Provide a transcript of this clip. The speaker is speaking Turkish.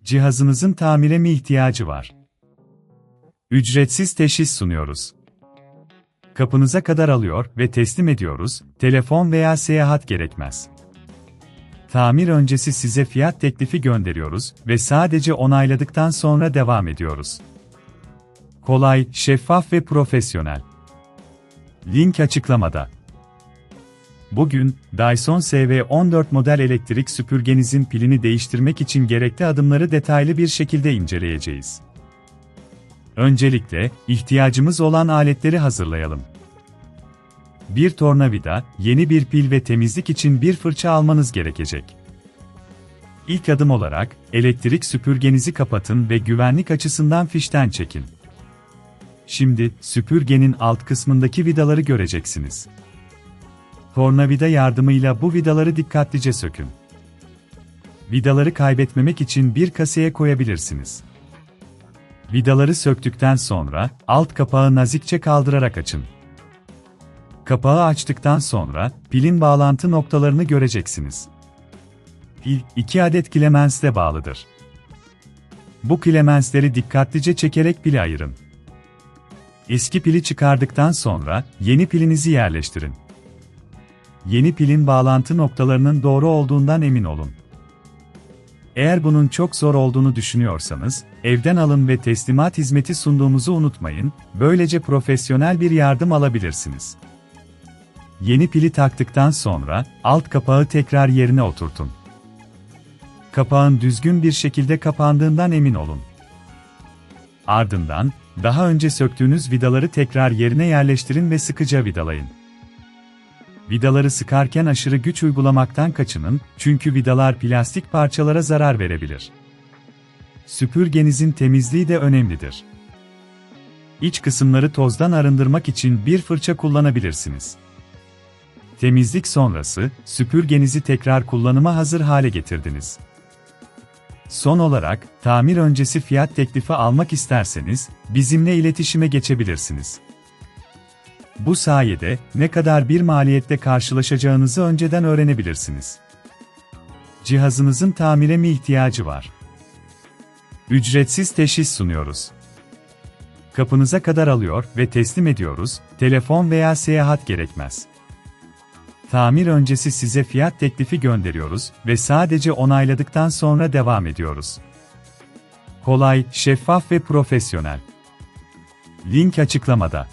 Cihazınızın tamire mi ihtiyacı var? Ücretsiz teşhis sunuyoruz. Kapınıza kadar alıyor ve teslim ediyoruz, telefon veya seyahat gerekmez. Tamir öncesi size fiyat teklifi gönderiyoruz ve sadece onayladıktan sonra devam ediyoruz. Kolay, şeffaf ve profesyonel. Link açıklamada. Bugün, Dyson SV14 model elektrik süpürgenizin pilini değiştirmek için gerekli adımları detaylı bir şekilde inceleyeceğiz. Öncelikle, ihtiyacımız olan aletleri hazırlayalım. Bir tornavida, yeni bir pil ve temizlik için bir fırça almanız gerekecek. İlk adım olarak, elektrik süpürgenizi kapatın ve güvenlik açısından fişten çekin. Şimdi, süpürgenin alt kısmındaki vidaları göreceksiniz. Tornavida yardımıyla bu vidaları dikkatlice sökün. Vidaları kaybetmemek için bir kaseye koyabilirsiniz. Vidaları söktükten sonra, alt kapağı nazikçe kaldırarak açın. Kapağı açtıktan sonra, pilin bağlantı noktalarını göreceksiniz. Pil, 2 adet klemensle bağlıdır. Bu klemensleri dikkatlice çekerek pili ayırın. Eski pili çıkardıktan sonra, yeni pilinizi yerleştirin. Yeni pilin bağlantı noktalarının doğru olduğundan emin olun. Eğer bunun çok zor olduğunu düşünüyorsanız, evden alın ve teslimat hizmeti sunduğumuzu unutmayın, böylece profesyonel bir yardım alabilirsiniz. Yeni pili taktıktan sonra, alt kapağı tekrar yerine oturtun. Kapağın düzgün bir şekilde kapandığından emin olun. Ardından, daha önce söktüğünüz vidaları tekrar yerine yerleştirin ve sıkıca vidalayın. Vidaları sıkarken aşırı güç uygulamaktan kaçının, çünkü vidalar plastik parçalara zarar verebilir. Süpürgenizin temizliği de önemlidir. İç kısımları tozdan arındırmak için bir fırça kullanabilirsiniz. Temizlik sonrası, süpürgenizi tekrar kullanıma hazır hale getirdiniz. Son olarak, tamir öncesi fiyat teklifi almak isterseniz, bizimle iletişime geçebilirsiniz. Bu sayede, ne kadar bir maliyetle karşılaşacağınızı önceden öğrenebilirsiniz. Cihazınızın tamire mi ihtiyacı var? Ücretsiz teşhis sunuyoruz. Kapınıza kadar alıyor ve teslim ediyoruz, telefon veya seyahat gerekmez. Tamir öncesi size fiyat teklifi gönderiyoruz ve sadece onayladıktan sonra devam ediyoruz. Kolay, şeffaf ve profesyonel. Link açıklamada.